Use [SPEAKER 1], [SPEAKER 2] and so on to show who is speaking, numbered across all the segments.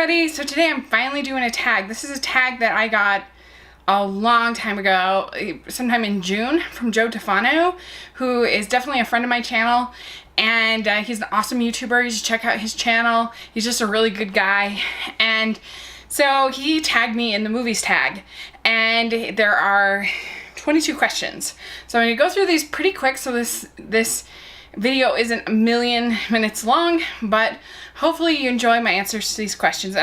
[SPEAKER 1] everybody. So today I'm finally doing a tag. This is a tag that I got a long time ago, sometime in June, from Joe Tefano, who is definitely a friend of my channel, and he's an awesome YouTuber. You should check out his channel. He's just a really good guy, and so he tagged me in the movies tag, and there are 22 questions. So I'm gonna go through these pretty quick, so this video isn't a million minutes long, but hopefully you enjoy my answers to these questions.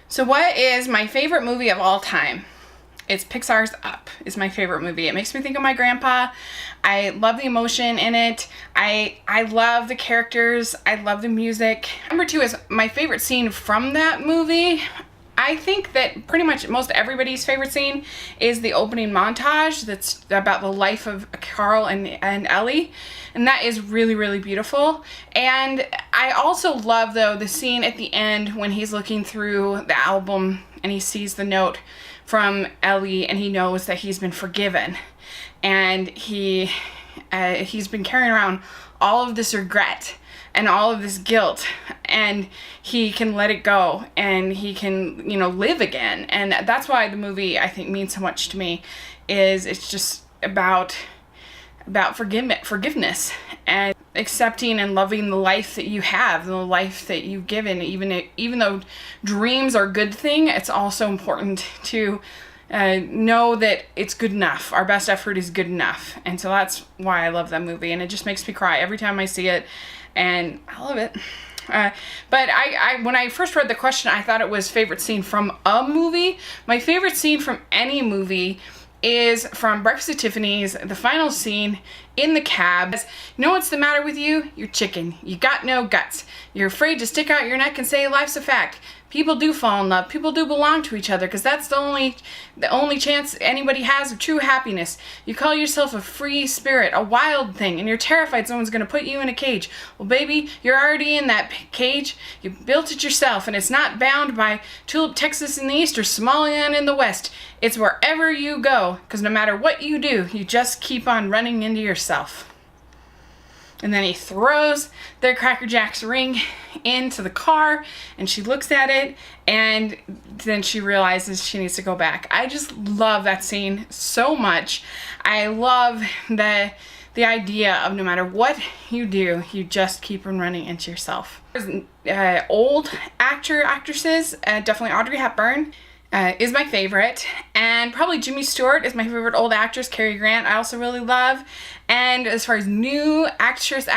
[SPEAKER 1] So what is my favorite movie of all time? It's Pixar's Up is my favorite movie. It makes me think of my grandpa. I love the emotion in it. I love the characters. I love the music. Number 2 is my favorite scene from that movie. I think that pretty much most everybody's favorite scene is the opening montage that's about the life of Carl and Ellie. And that is really, really beautiful. And I also love, though, the scene at the end when he's looking through the album and he sees the note from Ellie and he knows that he's been forgiven. And he's been carrying around all of this regret and all of this guilt, and he can let it go and he can, live again. And that's why the movie, I think, means so much to me. It's just about forgiveness and accepting and loving the life that you have, the life that you've given. Even though dreams are a good thing, it's also important to know that it's good enough. Our best effort is good enough. And so that's why I love that movie, and it just makes me cry every time I see it, and I love it. But when I first read the question, I thought it was favorite scene from a movie. My favorite scene from any movie is from Breakfast at Tiffany's, the final scene in the cab. You know what's the matter with you? You're chicken. You got no guts. You're afraid to stick out your neck and say life's a fact. People do fall in love. People do belong to each other, because that's the only chance anybody has of true happiness. You call yourself a free spirit, a wild thing, and you're terrified someone's going to put you in a cage. Well, baby, you're already in that cage. You built it yourself, and it's not bound by Tulip, Texas in the east or Somalia in the west. It's wherever you go, because no matter what you do, you just keep on running into yourself. And then he throws their Cracker Jack's ring into the car, and she looks at it, and then she realizes she needs to go back. I just love that scene so much. I love the idea of no matter what you do, you just keep on running into yourself. Old actresses, definitely Audrey Hepburn is my favorite, and probably Jimmy Stewart is my favorite old actress. Cary Grant I also really love. And as far as new actresses,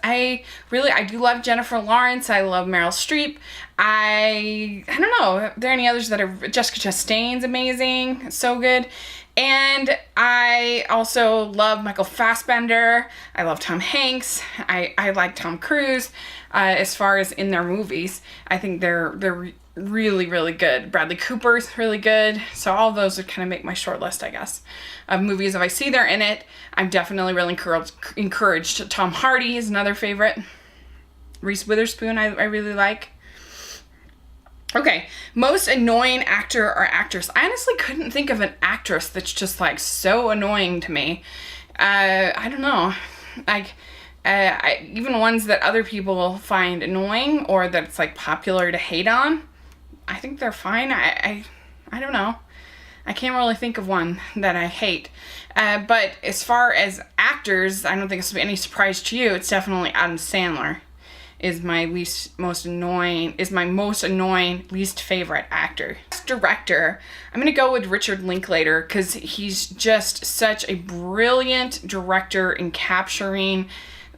[SPEAKER 1] I do love Jennifer Lawrence. I love Meryl Streep. I don't know, are there any others that are? Jessica Chastain's amazing, so good. And I also love Michael Fassbender. I love Tom Hanks. I like Tom Cruise. As far as in their movies, I think they're really, really good. Bradley Cooper's really good. So all of those would kind of make my short list, I guess, of movies. If I see they're in it, I'm definitely really encouraged. Tom Hardy is another favorite. Reese Witherspoon I really like. Okay, most annoying actor or actress. I honestly couldn't think of an actress that's just like so annoying to me. I don't know. Even ones that other people find annoying or that it's like popular to hate on, I think they're fine. I don't know. I can't really think of one that I hate. But as far as actors, I don't think this will be any surprise to you. It's definitely Adam Sandler is my most annoying, least favorite actor. Director, I'm gonna go with Richard Linklater, because he's just such a brilliant director in capturing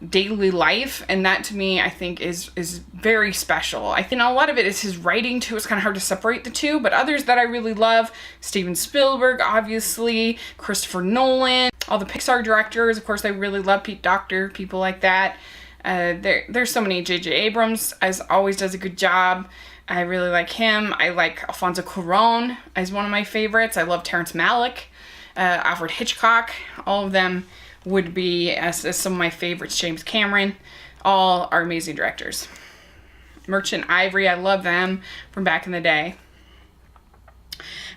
[SPEAKER 1] daily life, and that to me I think is very special. I think a lot of it is his writing too. It's kind of hard to separate the two, but others that I really love: Steven Spielberg, obviously, Christopher Nolan, all the Pixar directors, of course I really love Pete Docter, people like that. There's so many. J.J. Abrams always does a good job. I really like him. I like Alfonso Cuarón as one of my favorites. I love Terrence Malick, Alfred Hitchcock. All of them would be as some of my favorites. James Cameron, all are amazing directors. Merchant Ivory, I love them from back in the day.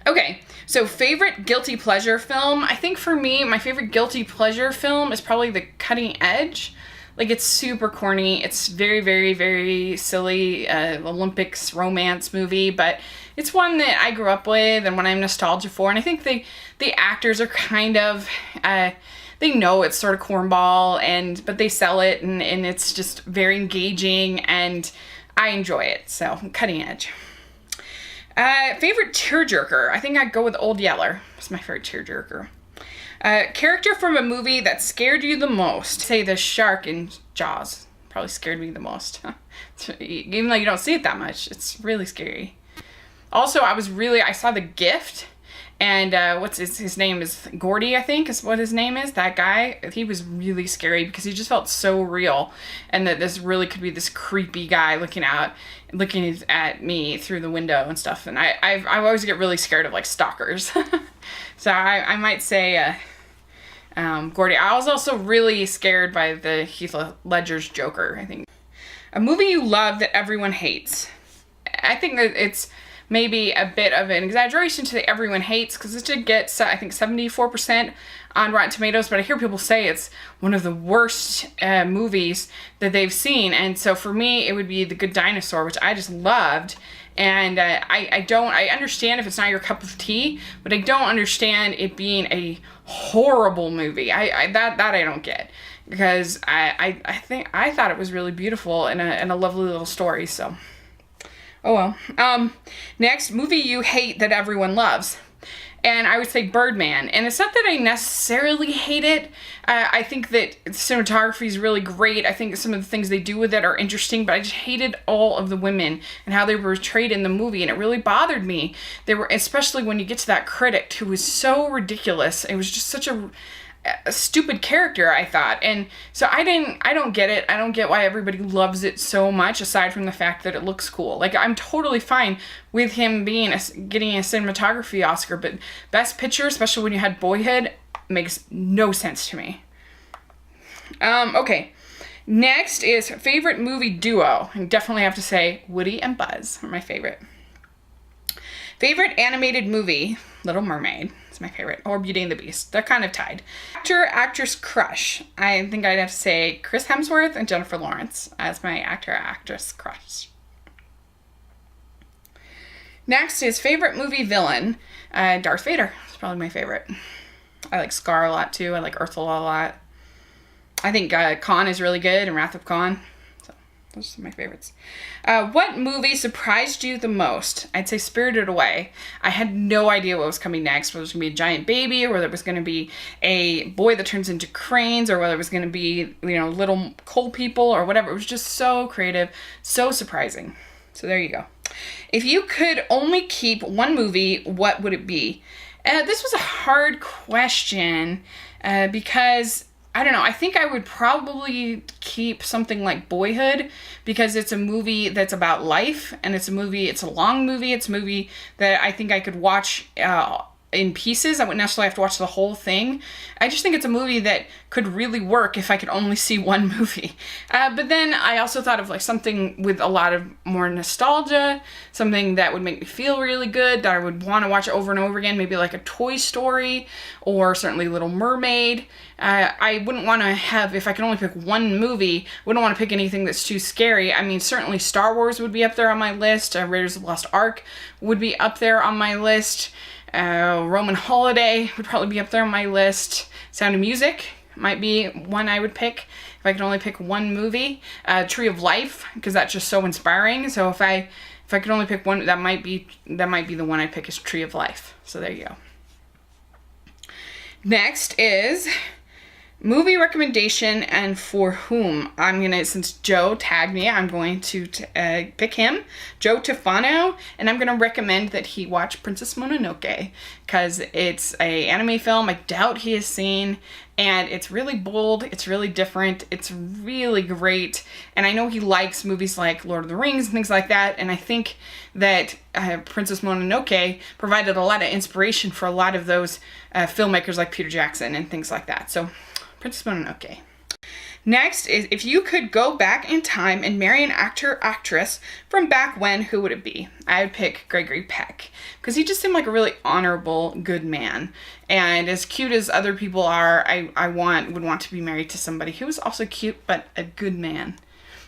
[SPEAKER 1] Okay, so favorite guilty pleasure film. I think for me, my favorite guilty pleasure film is probably The Cutting Edge. Like, it's super corny. It's very, very, very silly Olympics romance movie, but it's one that I grew up with and when I'm nostalgia for. And I think the actors are kind of, they know it's sort of cornball, but they sell it, and it's just very engaging, and I enjoy it. So, cutting edge. Favorite tearjerker? I think I'd go with Old Yeller. It's my favorite tearjerker. Character from a movie that scared you the most. Say the shark in Jaws probably scared me the most. Even though you don't see it that much, it's really scary. Also, I saw The Gift, and what's his name is Gordy, I think is what his name is. That guy, he was really scary because he just felt so real, and that this really could be this creepy guy looking at me through the window and stuff. And I always get really scared of like stalkers. So I might say Gordy. I was also really scared by the Heath Ledger's Joker, I think. A movie you love that everyone hates. I think that it's maybe a bit of an exaggeration to say everyone hates, because it did get, I think, 74% on Rotten Tomatoes, but I hear people say it's one of the worst movies that they've seen. And so for me, it would be The Good Dinosaur, which I just loved. And I understand if it's not your cup of tea, but I don't understand it being a horrible movie. That I don't get, because I thought it was really beautiful and a lovely little story. So, oh well. Next, movie you hate that everyone loves. And I would say Birdman. And it's not that I necessarily hate it. I think that cinematography is really great. I think some of the things they do with it are interesting, but I just hated all of the women and how they were portrayed in the movie, and it really bothered me. They were, especially when you get to that critic who was so ridiculous. It was just such a stupid character, I thought. And so I don't get it. I don't get why everybody loves it so much, aside from the fact that it looks cool. Like, I'm totally fine with him getting a cinematography Oscar, but Best Picture, especially when you had Boyhood, makes no sense to me. Okay. Next is favorite movie duo. I definitely have to say Woody and Buzz are my favorite. Favorite animated movie, Little Mermaid. It's my favorite. Or Beauty and the Beast. They're kind of tied. Actor, actress crush. I think I'd have to say Chris Hemsworth and Jennifer Lawrence as my actor, actress crush. Next is favorite movie villain. Darth Vader. It's probably my favorite. I like Scar a lot too. I like Ursula a lot. I think Khan is really good, and Wrath of Khan. So those are my favorites. What movie surprised you the most? I'd say Spirited Away. I had no idea what was coming next. Whether it was going to be a giant baby, or whether it was going to be a boy that turns into cranes, or whether it was going to be, little coal people, or whatever. It was just so creative, so surprising. So there you go. If you could only keep one movie, what would it be? This was a hard question because, I don't know, I think I would probably keep something like Boyhood, because it's a movie that's about life, and it's a long movie, it's a movie that I think I could watch in pieces. I wouldn't necessarily have to watch the whole thing. I just think it's a movie that could really work if I could only see one movie. But then I also thought of like something with a lot of more nostalgia, something that would make me feel really good, that I would want to watch over and over again, maybe like a Toy Story, or certainly Little Mermaid. I wouldn't want to have, if I could only pick one movie, wouldn't want to pick anything that's too scary. I mean, certainly Star Wars would be up there on my list. Raiders of the Lost Ark would be up there on my list. Roman Holiday would probably be up there on my list. Sound of Music might be one I would pick if I could only pick one movie. Tree of Life, because that's just so inspiring. So if I could only pick one, that might be the one I'd pick, is Tree of Life. So there you go. Next is movie recommendation, and for whom. Since Joe tagged me, I'm going to pick him, Joe Tufano, and I'm going to recommend that he watch Princess Mononoke, because it's a anime film I doubt he has seen, and it's really bold, it's really different, it's really great, and I know he likes movies like Lord of the Rings and things like that, and I think that Princess Mononoke provided a lot of inspiration for a lot of those filmmakers like Peter Jackson and things like that. So Princess Mononoke. Next is, if you could go back in time and marry an actor or actress from back when, who would it be? I would pick Gregory Peck, because he just seemed like a really honorable, good man. And as cute as other people are, I would want to be married to somebody who was also cute, but a good man.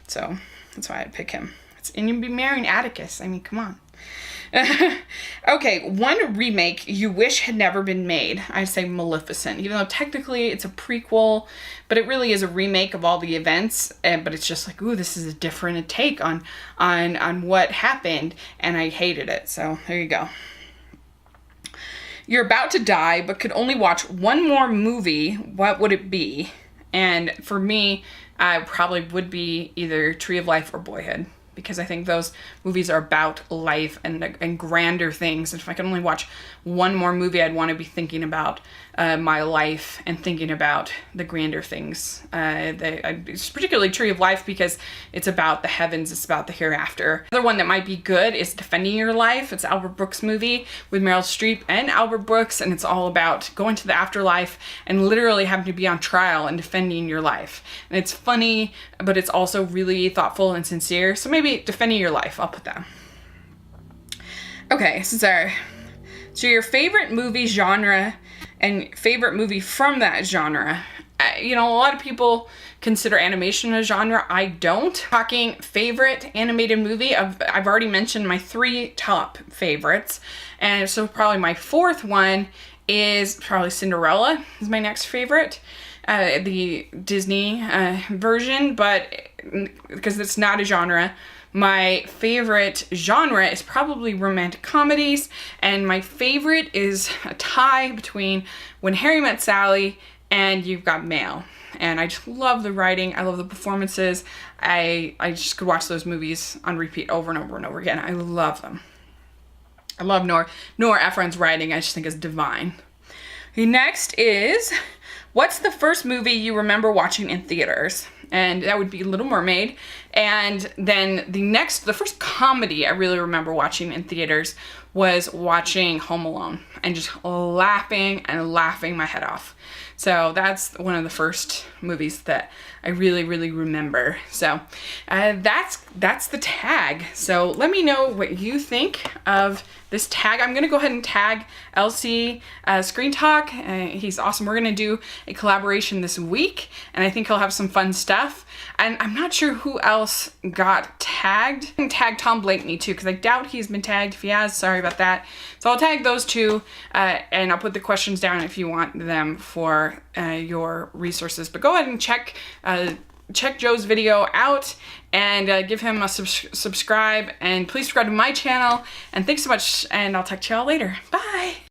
[SPEAKER 1] So that's why I'd pick him. And you'd be marrying Atticus. I mean, come on. Okay, one remake you wish had never been made. I'd say Maleficent, even though technically it's a prequel, but it really is a remake of all the events. But it's just like, ooh, this is a different take on what happened, and I hated it. So there you go. You're about to die, but could only watch one more movie. What would it be? And for me, I probably would be either Tree of Life or Boyhood, because I think those movies are about life and grander things. And if I could only watch one more movie, I'd want to be thinking about my life and thinking about the grander things. It's particularly Tree of Life because it's about the heavens, it's about the hereafter. Another one that might be good is Defending Your Life. It's Albert Brooks' movie with Meryl Streep and Albert Brooks, and it's all about going to the afterlife and literally having to be on trial and defending your life. And it's funny, but it's also really thoughtful and sincere. So maybe Defending Your Life, I'll put that. Okay, so your favorite movie genre and favorite movie from that genre. You know, a lot of people consider animation a genre. I don't. Talking favorite animated movie, I've already mentioned my 3 top favorites. And so probably my 4th one is probably Cinderella is my next favorite. The Disney version, but because it's not a genre. My favorite genre is probably romantic comedies, and my favorite is a tie between When Harry Met Sally and You've Got Mail. And I just love the writing, I love the performances. I just could watch those movies on repeat over and over and over again. I love them. I love Nora Ephron's writing, I just think it's divine. The next is, what's the first movie you remember watching in theaters? And that would be Little Mermaid. And then the first comedy I really remember watching in theaters was watching Home Alone and just laughing my head off. So that's one of the first movies that I really, really remember. So that's the tag. So let me know what you think of this tag. I'm gonna go ahead and tag LC Screen Talk. He's awesome. We're gonna do a collaboration this week, and I think he'll have some fun stuff. And I'm not sure who else got tagged. I can tag Tom Blakeney too, because I doubt he's been tagged. If he has, sorry about that. So I'll tag those two, and I'll put the questions down if you want them for your resources. But go ahead and check Joe's video out and give him a subscribe, and please subscribe to my channel. And thanks so much, and I'll talk to y'all later. Bye.